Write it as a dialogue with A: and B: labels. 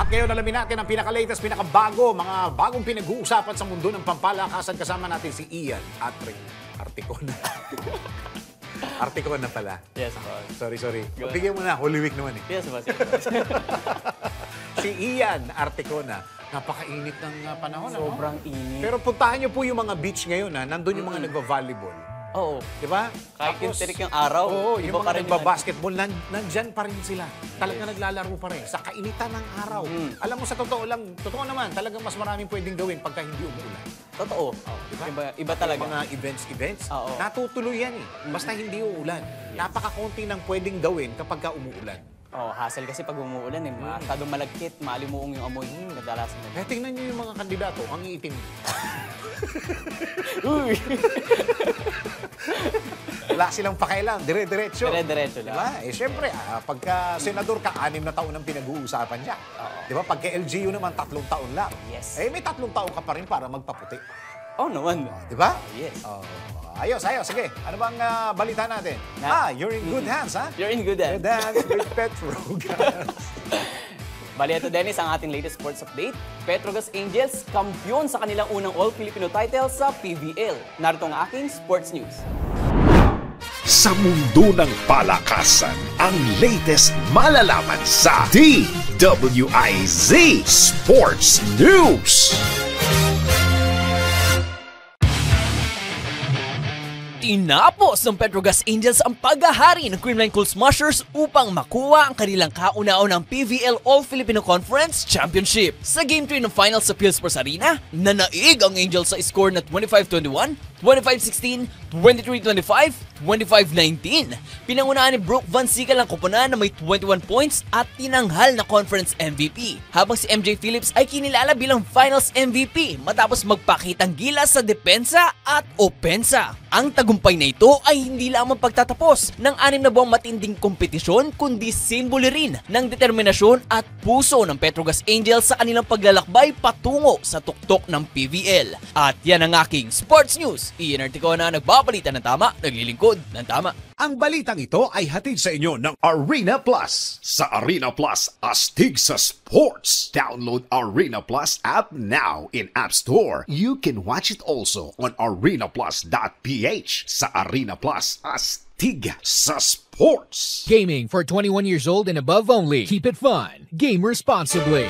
A: At ngayon alamin natin ang pinaka-latest, pinaka-bago, mga bagong pinag-uusapan sa mundo ng pampalakasan. Kasama natin si Ian Articona. Articona pala.
B: Yes, boss.
A: Sorry. Bigyan mo na, Holy Week naman eh.
B: Yes, boss.
A: Si Ian Articona. Napakainit ng panahon.
B: Sobrang init.
A: Pero puntahan niyo po yung mga beach ngayon. Nandun yung mga nagva-volleyball.
B: Oo.
A: Di ba?
B: Kahit yung tirik yung araw.
A: Oo,
B: iba
A: yung
B: pa
A: mga
B: rin
A: nagbabasketball, nandyan pa rin sila. Talaga naglalaro pa rin. Sa kainitan ng araw. Alam mo, sa totoo lang, totoo naman, talagang mas maraming pwedeng gawin pagka hindi umuulan.
B: Totoo.
A: Diba?
B: Iba talaga.
A: Mga events,
B: Oo.
A: natutuloy yan eh. Basta hindi uulan. Napakakunti ng pwedeng gawin kapag ka umuulan.
B: Oh, hassle kasi pag umuulan eh. Masyadong malagkit, malimuong yung amoy. Kadalasan na.
A: Kaya tingnan niyo yung mga kandidato, ang iitim.
B: Uy!
A: Wala silang pakialam, dire-diretso.
B: Dire-diretso lang.
A: Diba? Eh, syempre, pagka senador ka, 6 na taon ang pinag-uusapan niya. Diba? Pagka LGU naman, 3 taon lang.
B: Yes.
A: Eh, may 3 taon ka pa rin para magpaputi.
B: Oh, naman.
A: Diba?
B: Yes.
A: Ayos. Sige. Ano bang balita natin? You're in good hands, ha?
B: You're in good hands.
A: Good hands with Petrogas.
B: Bali, ito, Dennis, ang ating latest sports update. Petrogas Angels, kampiyon sa kanilang unang All-Filipino title sa PVL. Narito ang aking sports news.
C: Sa mundo ng palakasan, ang latest malalaman sa DWIZ Sports News.
D: Tinapos ng Petrogas Angels ang paghahari ng Creamline Cool Smashers upang makuha ang kanilang kauna-unang PVL All-Filipino Conference Championship. Sa Game 3 ng finals sa PhilSports Arena, nanaig ang Angels sa score na 25-21, 25-16, 23-25, 25-19. Pinangunahan ni Brooke Van Sickle ang koponan na may 21 points at tinanghal na conference MVP. Habang si MJ Phillips ay kinilala bilang finals MVP matapos magpakitang gilas sa depensa at opensa. Ang tagumpay na ito ay hindi lamang pagtatapos ng 6 na buwang matinding kompetisyon kundi simbolo rin ng determinasyon at puso ng Petrogas Angels sa kanilang paglalakbay patungo sa tuktok ng PVL. At yan ang aking sports news. Ian Articona, nagbabalita ng tama, naglilingkod ng tama.
A: Ang balitang ito ay hatid sa inyo ng
C: Arena Plus. Sa Arena Plus, astig sa sports. Download Arena Plus app now in App Store. You can watch it also on arenaplus.ph. Sa Arena Plus, astig sa sports.
E: Gaming for 21 years old and above only. Keep it fun. Game responsibly.